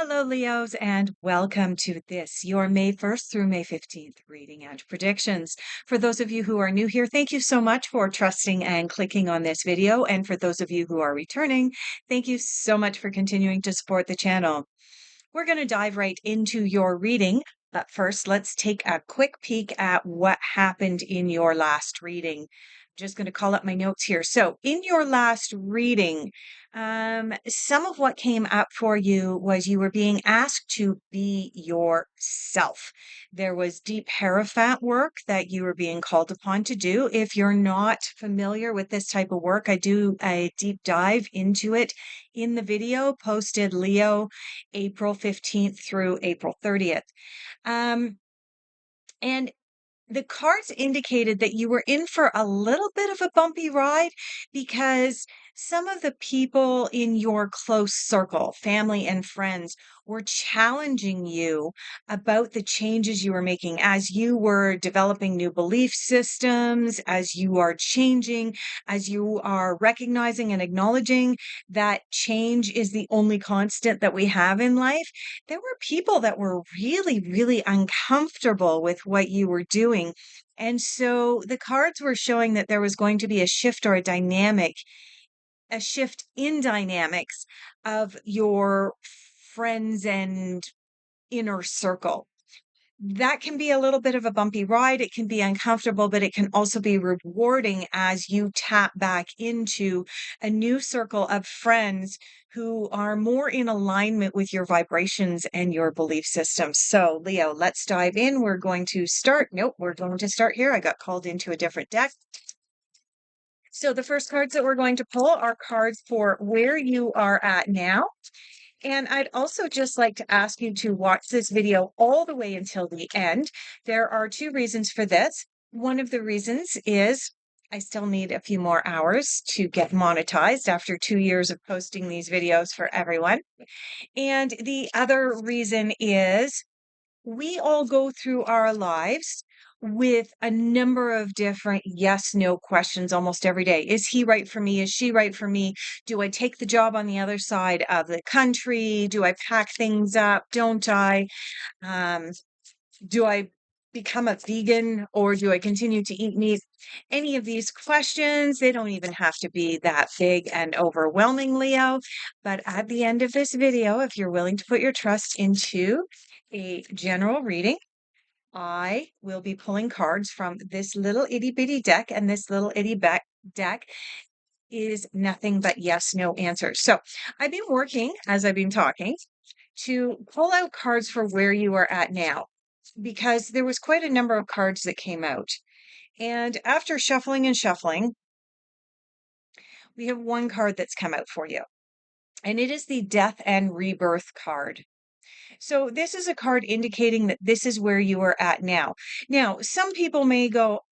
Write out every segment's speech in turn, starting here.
Hello, Leos, and welcome to this, your May 1st through May 15th reading and predictions. For those of you who are new here, thank you so much for trusting and clicking on this video. And for those of you who are returning, thank you so much for continuing to support the channel. We're going to dive right into your reading. But first, let's take a quick peek at what happened in your last reading. Just going to call up my notes here. So, in your last reading, some of what came up for you was you were being asked to be yourself. There was deep Hierophant work that you were being called upon to do. If you're not familiar with this type of work, I do a deep dive into it in the video posted Leo April 15th through April 30th. And the cards indicated that you were in for a little bit of a bumpy ride because some of the people in your close circle, family and friends, were challenging you about the changes you were making as you were developing new belief systems, as you are changing, as you are recognizing and acknowledging that change is the only constant that we have in life. There were people that were really, really uncomfortable with what you were doing. And so the cards were showing that there was going to be a shift or a shift in dynamics of your friends and inner circle. That can be a little bit of a bumpy ride. It can be uncomfortable, but it can also be rewarding as you tap back into a new circle of friends who are more in alignment with your vibrations and your belief system. So, Leo, let's dive in. We're going to start. Nope, we're going to start here. I got called into a different deck. So, the first cards that we're going to pull are cards for where you are at now. And I'd also just like to ask you to watch this video all the way until the end. There are two reasons for this. One of the reasons is I still need a few more hours to get monetized after 2 years of posting these videos for everyone. And the other reason is we all go through our lives with a number of different yes, no questions almost every day. Is he right for me? Is she right for me? Do I take the job on the other side of the country? Do I pack things up? Don't I? Um, do I become a vegan or do I continue to eat meat? Any of these questions, they don't even have to be that big and overwhelming, Leo. But at the end of this video, if you're willing to put your trust into a general reading, I will be pulling cards from this little itty bitty deck, and this little deck is nothing but yes, no answers. So I've been working as I've been talking to pull out cards for where you are at now because there was quite a number of cards that came out. And after shuffling and shuffling, we have one card that's come out for you, and it is the Death and Rebirth card. So this is a card indicating that this is where you are at now. Now, some people may go,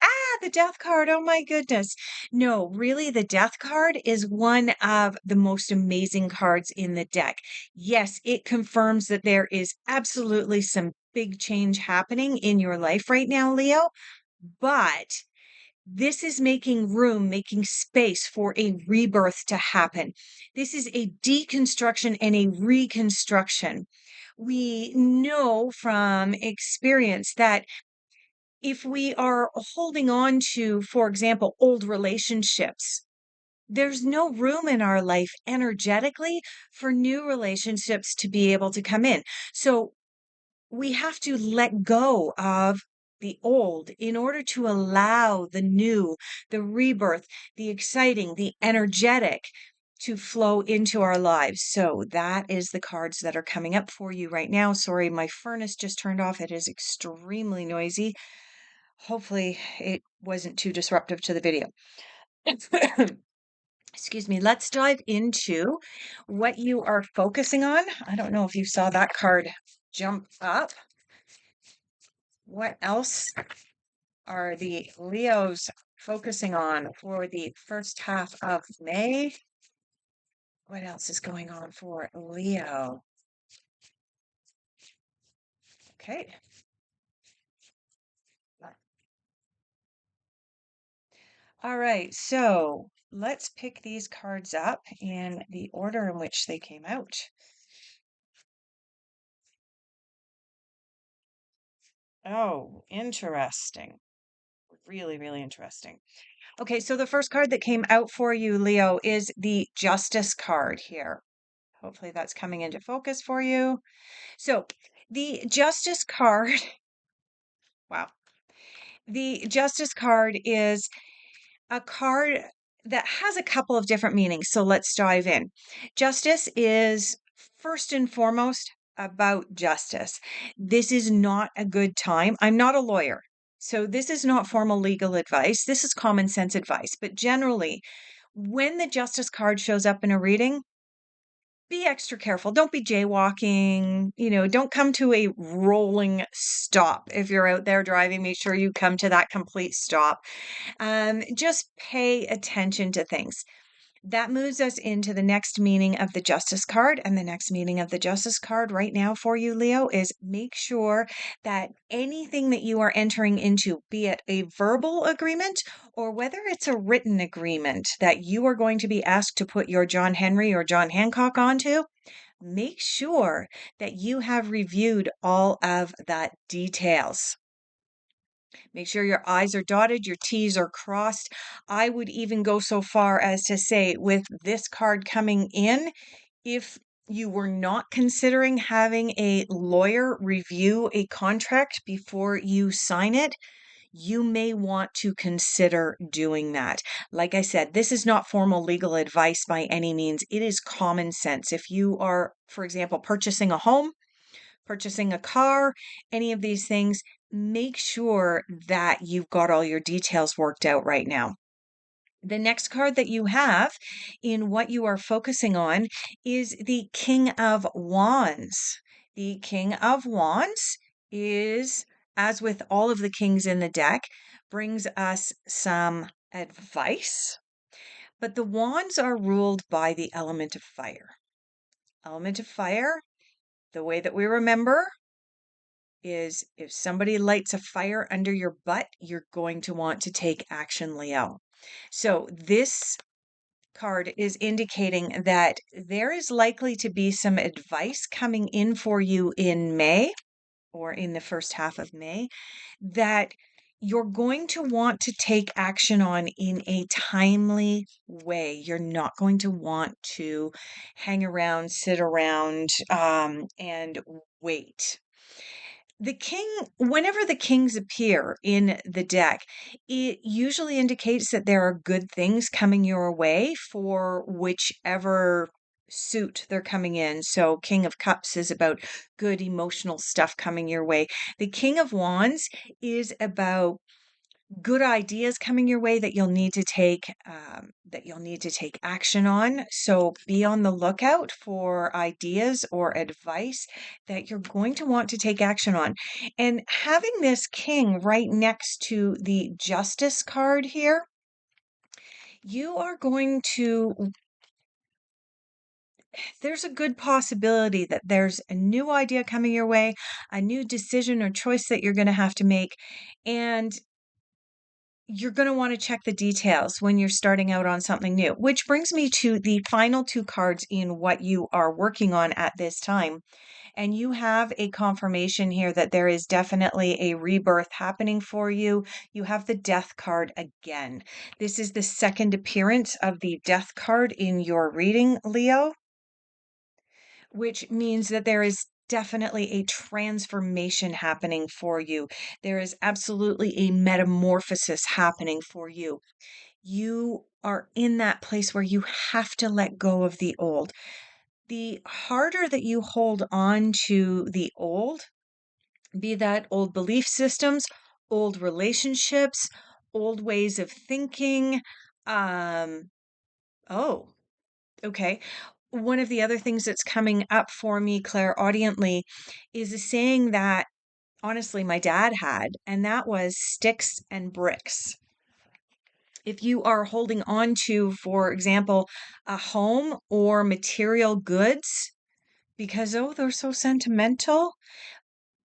the death card. Oh my goodness. No, really, the death card is one of the most amazing cards in the deck. Yes, it confirms that there is absolutely some big change happening in your life right now, Leo, but this is making room, making space for a rebirth to happen. This is a deconstruction and a reconstruction. We know from experience that if we are holding on to, for example, old relationships, there's no room in our life energetically for new relationships to be able to come in. So we have to let go of the old in order to allow the new, the rebirth, the exciting, the energetic to flow into our lives. So that is the cards that are coming up for you right now. Sorry, my furnace just turned off. It is extremely noisy. Hopefully it wasn't too disruptive to the video. Excuse me. Let's dive into what you are focusing on. I don't know if you saw that card jump up. What else are the Leos focusing on for the first half of May? What else is going on for Leo? Okay. All right, so let's pick these cards up in the order in which they came out. Oh, interesting. Really, really interesting. Okay, so the first card that came out for you, Leo, is the Justice card here. Hopefully that's coming into focus for you. So the Justice card, wow. The Justice card is a card that has a couple of different meanings. So let's dive in. Justice is first and foremost about justice. This is not a good time. I'm not a lawyer. So this is not formal legal advice. This is common sense advice. But generally, when the justice card shows up in a reading, be extra careful. Don't be jaywalking. Don't come to a rolling stop. If you're out there driving, make sure you come to that complete stop. Just pay attention to things. That moves us into the next meaning of the Justice card. And the next meaning of the Justice card right now for you, Leo, is make sure that anything that you are entering into, be it a verbal agreement or whether it's a written agreement that you are going to be asked to put your John Henry or John Hancock onto, make sure that you have reviewed all of that details. Make sure your I's are dotted, your T's are crossed. I would even go so far as to say, with this card coming in, if you were not considering having a lawyer review a contract before you sign it, you may want to consider doing that. Like I said, this is not formal legal advice by any means. It is common sense. If you are, for example, purchasing a home, purchasing a car, any of these things, make sure that you've got all your details worked out right now. The next card that you have in what you are focusing on is the King of Wands. The King of Wands is, as with all of the kings in the deck, brings us some advice, but the wands are ruled by the element of fire. Element of fire, the way that we remember, is if somebody lights a fire under your butt, you're going to want to take action, Leo. So this card is indicating that there is likely to be some advice coming in for you in May or in the first half of May that you're going to want to take action on in a timely way. You're not going to want to hang around, sit around, and wait. Whenever the kings appear in the deck, it usually indicates that there are good things coming your way for whichever suit they're coming in. So, King of Cups is about good emotional stuff coming your way. The King of Wands is about good ideas coming your way that you'll need to take action on. So be on the lookout for ideas or advice that you're going to want to take action on. And having this king right next to the justice card here, you are going to there's a good possibility that there's a new idea coming your way, a new decision or choice that you're going to have to make, and you're going to want to check the details when you're starting out on something new, which brings me to the final two cards in what you are working on at this time. And you have a confirmation here that there is definitely a rebirth happening for you. You have the Death card again. This is the second appearance of the Death card in your reading, Leo, which means that there is definitely a transformation happening for you. There is absolutely a metamorphosis happening for you. You are in that place where you have to let go of the old. The harder that you hold on to the old, be that old belief systems, old relationships, old ways of thinking. Oh, okay. One of the other things that's coming up for me clairaudiently is a saying that honestly my dad had, and that was sticks and bricks. If you are holding on to, for example, a home or material goods because, oh, they're so sentimental,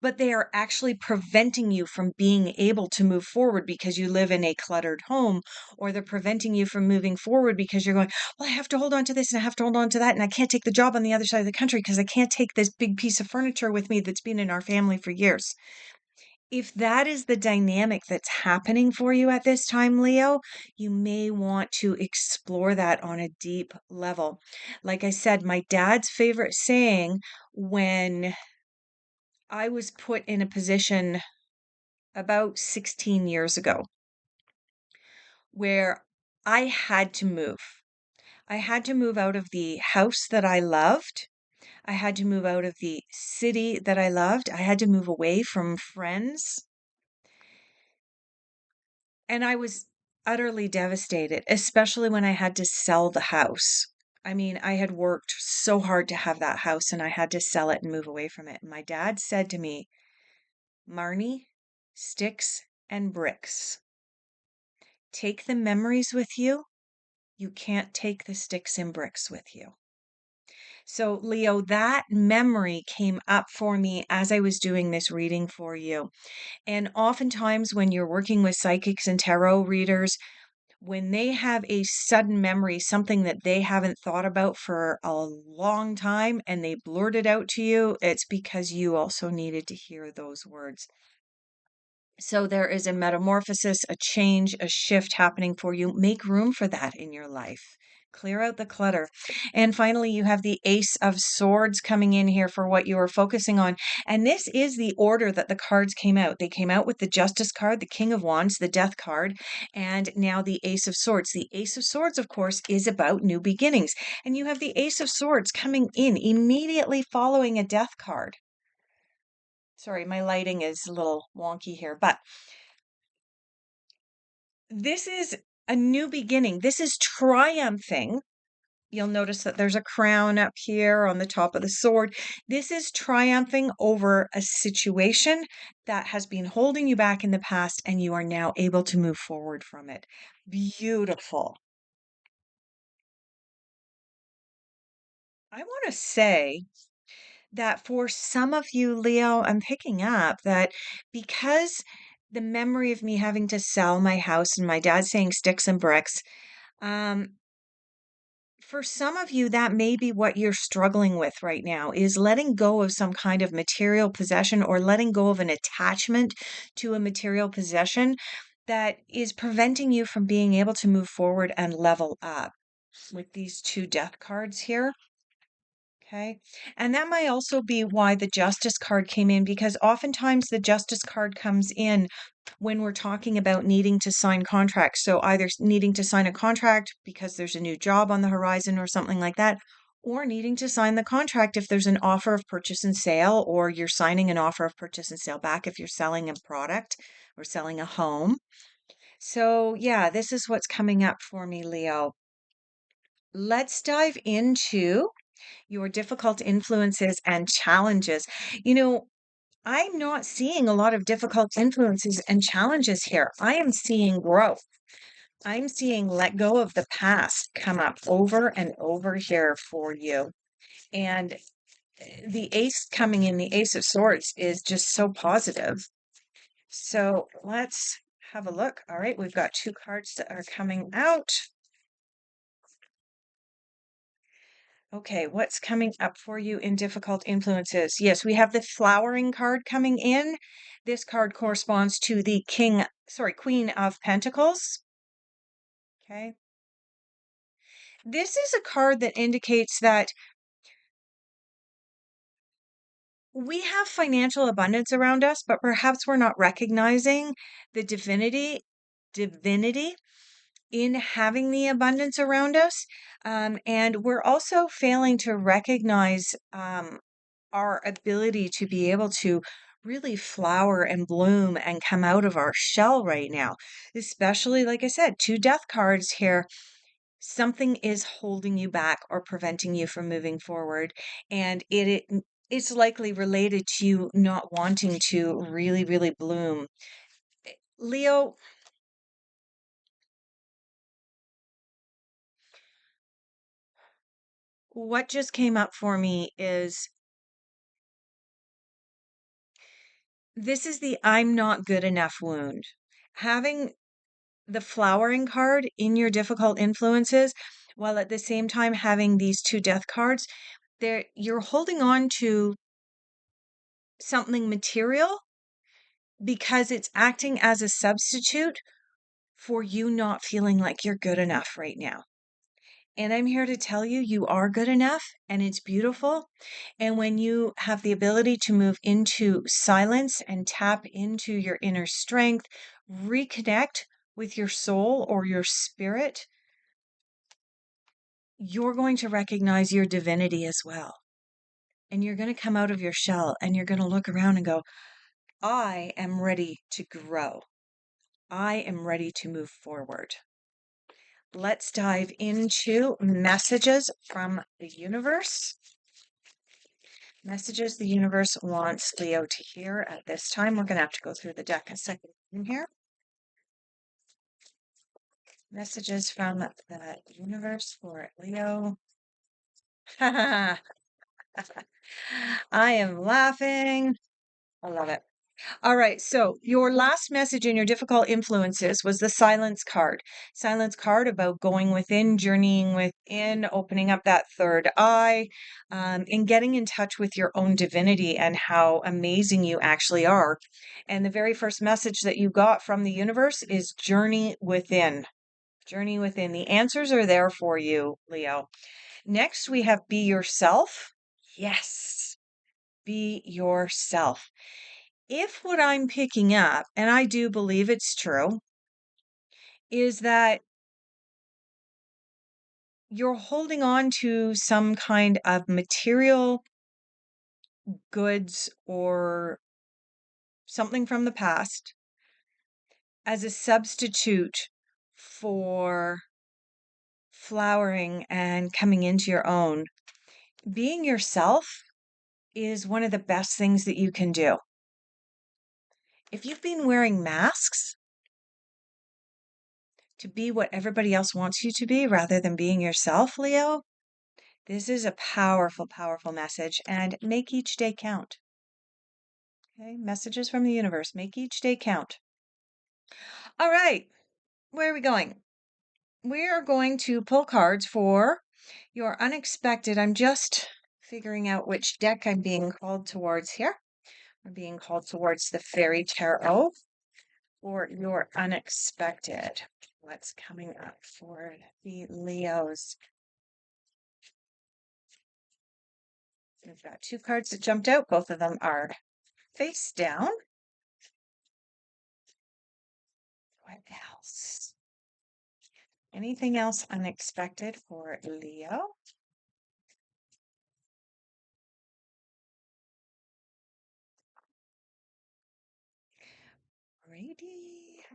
but they are actually preventing you from being able to move forward because you live in a cluttered home, or they're preventing you from moving forward because you're going, well, I have to hold on to this and I have to hold on to that. And I can't take the job on the other side of the country because I can't take this big piece of furniture with me that's been in our family for years. If that is the dynamic that's happening for you at this time, Leo, you may want to explore that on a deep level. Like I said, my dad's favorite saying when I was put in a position about 16 years ago where I had to move. I had to move out of the house that I loved. I had to move out of the city that I loved. I had to move away from friends. And I was utterly devastated, especially when I had to sell the house. I mean, I had worked so hard to have that house and I had to sell it and move away from it. And my dad said to me, Marnie, sticks and bricks. Take the memories with you. You can't take the sticks and bricks with you. So, Leo, that memory came up for me as I was doing this reading for you. And oftentimes, when you're working with psychics and tarot readers, when they have a sudden memory, something that they haven't thought about for a long time, and they blurt it out to you, it's because you also needed to hear those words. So there is a metamorphosis, a change, a shift happening for you. Make room for that in your life. Clear out the clutter. And finally, you have the Ace of Swords coming in here for what you are focusing on. And this is the order that the cards came out. They came out with the Justice card, the King of Wands, the Death card, and now the Ace of Swords. The Ace of Swords, of course, is about new beginnings. And you have the Ace of Swords coming in immediately following a Death card. Sorry, my lighting is a little wonky here, but this is a new beginning. This is triumphing. You'll notice that there's a crown up here on the top of the sword. This is triumphing over a situation that has been holding you back in the past, and you are now able to move forward from it. Beautiful. I want to say that for some of you, Leo, I'm picking up that because the memory of me having to sell my house and my dad saying sticks and bricks, um, for some of you, that may be what you're struggling with right now is letting go of some kind of material possession or letting go of an attachment to a material possession that is preventing you from being able to move forward and level up with these two death cards here. Okay. And that might also be why the Justice card came in, because oftentimes the Justice card comes in when we're talking about needing to sign contracts. So either needing to sign a contract because there's a new job on the horizon or something like that, or needing to sign the contract if there's an offer of purchase and sale, or you're signing an offer of purchase and sale back if you're selling a product or selling a home. So, yeah, this is what's coming up for me, Leo. Let's dive into your difficult influences and challenges. You know, I'm not seeing a lot of difficult influences and challenges here. I am seeing growth. I'm seeing let go of the past come up over and over here for you. And the ace coming in, the Ace of Swords, is just so positive. So let's have a look. All right, we've got two cards that are coming out. Okay, what's coming up for you in difficult influences? Yes, we have the flowering card coming in. This card corresponds to the Queen of Pentacles. Okay. This is a card that indicates that we have financial abundance around us, but perhaps we're not recognizing the divinity in having the abundance around us. And we're also failing to recognize our ability to be able to really flower and bloom and come out of our shell right now. Especially, like I said, two death cards here. Something is holding you back or preventing you from moving forward. And it's likely related to you not wanting to really, really bloom. Leo, what just came up for me is this is the I'm not good enough wound. Having the flowering card in your difficult influences, while at the same time having these two death cards, you're holding on to something material because it's acting as a substitute for you not feeling like you're good enough right now. And I'm here to tell you, you are good enough and it's beautiful. And when you have the ability to move into silence and tap into your inner strength, reconnect with your soul or your spirit, you're going to recognize your divinity as well. And you're going to come out of your shell and you're going to look around and go, I am ready to grow. I am ready to move forward. Let's dive into messages from the universe. Messages the universe wants Leo to hear at this time. We're going to have to go through the deck a second in here. Messages from the universe for Leo. I am laughing. I love it. All right. So your last message in your difficult influences was the silence card. Silence card about going within, journeying within, opening up that third eye, and getting in touch with your own divinity and how amazing you actually are. And the very first message that you got from the universe is journey within. Journey within. The answers are there for you, Leo. Next, we have be yourself. Yes. Be yourself. If what I'm picking up, and I do believe it's true, is that you're holding on to some kind of material goods or something from the past as a substitute for flowering and coming into your own, being yourself is one of the best things that you can do. If you've been wearing masks to be what everybody else wants you to be rather than being yourself, Leo, this is a powerful, powerful message, and make each day count. Okay, messages from the universe. Make each day count. All right, where are we going? We are going to pull cards for your unexpected. I'm just figuring out which deck I'm being called towards here. I'm being called towards the Fairy Tarot for your unexpected. What's coming up for the Leos? We've got two cards that jumped out. Both of them are face down. What else? Anything else unexpected for Leo? Righty.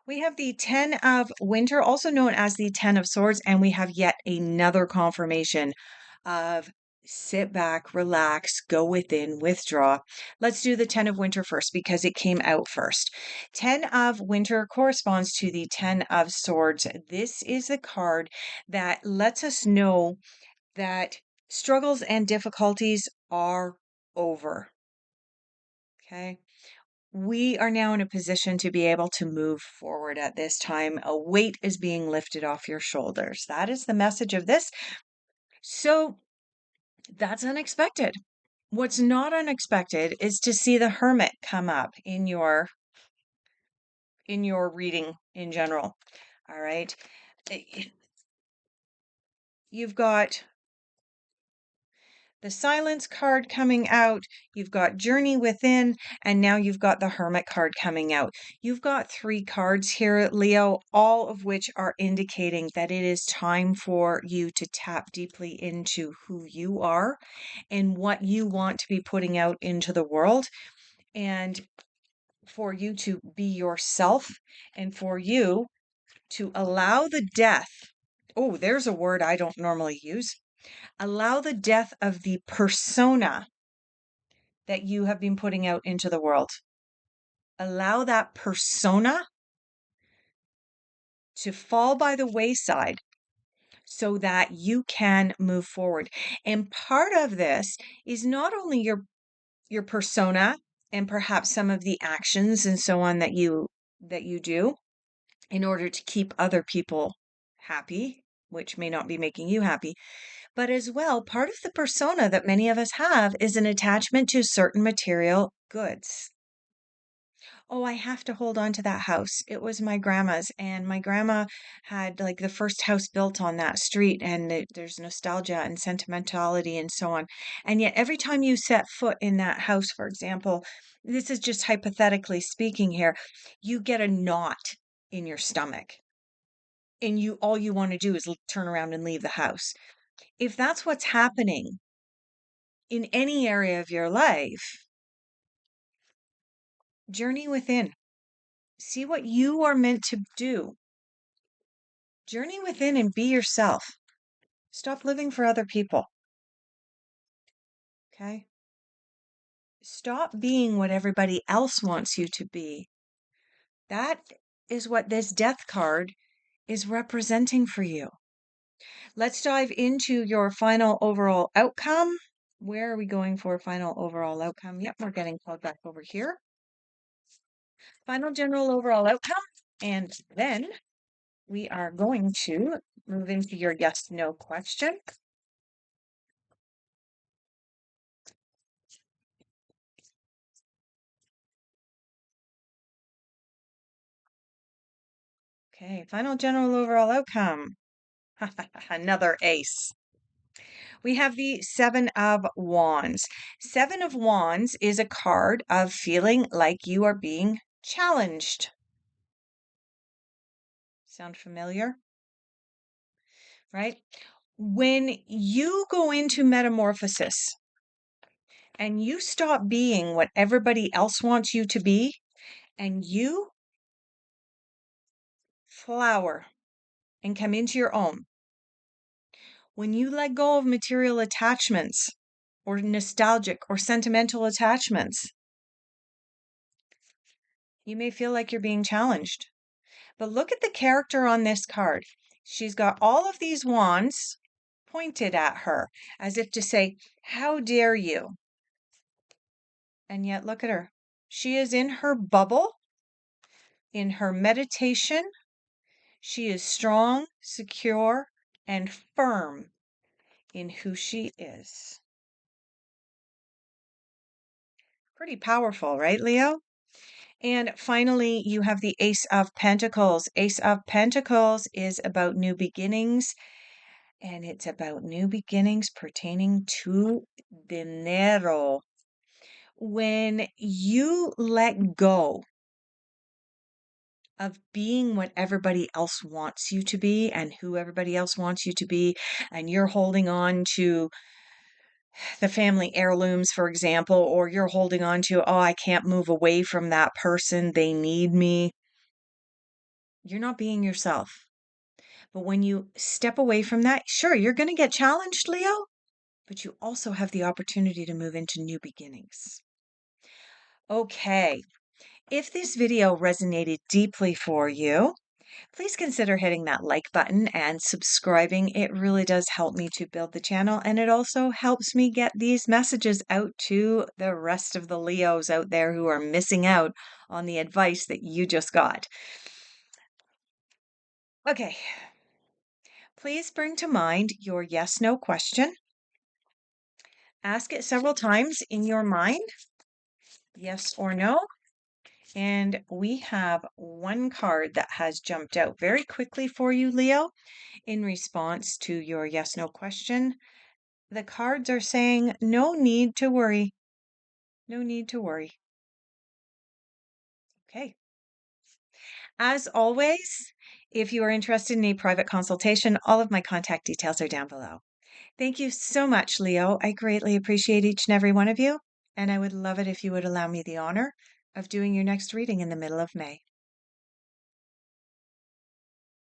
We have the 10 of Winter, also known as the 10 of Swords, and we have yet another confirmation of sit back, relax, go within, withdraw. Let's do the 10 of Winter first because it came out first. 10 of Winter corresponds to the 10 of Swords. This is the card that lets us know that struggles and difficulties are over. Okay. We are now in a position to be able to move forward at this time. A weight is being lifted off your shoulders. That is the message of this. So that's unexpected. What's not unexpected is to see the Hermit come up in your reading in general. All right. You've got the Silence card coming out, you've got Journey Within, and now you've got the Hermit card coming out. You've got three cards here, Leo, all of which are indicating that it is time for you to tap deeply into who you are and what you want to be putting out into the world, and for you to be yourself, and for you to allow the death. Oh, there's a word I don't normally use. Allow the death of the persona that you have been putting out into the world. Allow that persona to fall by the wayside so that you can move forward. And part of this is not only your persona and perhaps some of the actions and so on that you do in order to keep other people happy, which may not be making you happy. But as well, part of the persona that many of us have is an attachment to certain material goods. Oh, I have to hold on to that house. It was my grandma's, and my grandma had like the first house built on that street, and there's nostalgia and sentimentality and so on. And yet, every time you set foot in that house, for example, this is just hypothetically speaking here, you get a knot in your stomach, and you all you want to do is turn around and leave the house. If that's what's happening in any area of your life, journey within. See what you are meant to do. Journey within and be yourself. Stop living for other people. Okay? Stop being what everybody else wants you to be. That is what this death card is representing for you. Let's dive into your final overall outcome. Where are we going for final overall outcome? Yep, we're getting called back over here. Final general overall outcome. And then we are going to move into your yes, no question. Okay, final general overall outcome. Another ace. We have the Seven of Wands. Seven of Wands is a card of feeling like you are being challenged. Sound familiar? Right? When you go into metamorphosis and you stop being what everybody else wants you to be, and you flower and come into your own, when you let go of material attachments or nostalgic or sentimental attachments, you may feel like you're being challenged. But look at the character on this card. She's got all of these wands pointed at her as if to say, how dare you? And yet, look at her. She is in her bubble, in her meditation. She is strong, secure, and firm in who she is. Pretty powerful, right, Leo? And finally, you have the Ace of Pentacles. Ace of Pentacles is about new beginnings, and it's about new beginnings pertaining to dinero. When you let go of being what everybody else wants you to be and who everybody else wants you to be, and you're holding on to the family heirlooms, for example, or you're holding on to, oh, I can't move away from that person, they need me. You're not being yourself. But when you step away from that, sure, you're going to get challenged, Leo, but you also have the opportunity to move into new beginnings. Okay, if this video resonated deeply for you, please consider hitting that like button and subscribing. It really does help me to build the channel, and it also helps me get these messages out to the rest of the Leos out there who are missing out on the advice that you just got. Okay, please bring to mind your yes/no question. Ask it several times in your mind, yes or no. And we have one card that has jumped out very quickly for you, Leo, in response to your yes/no question. The cards are saying, no need to worry. No need to worry. Okay. As always, if you are interested in a private consultation, all of my contact details are down below. Thank you so much, Leo. I greatly appreciate each and every one of you, and I would love it if you would allow me the honor of doing your next reading in the middle of May.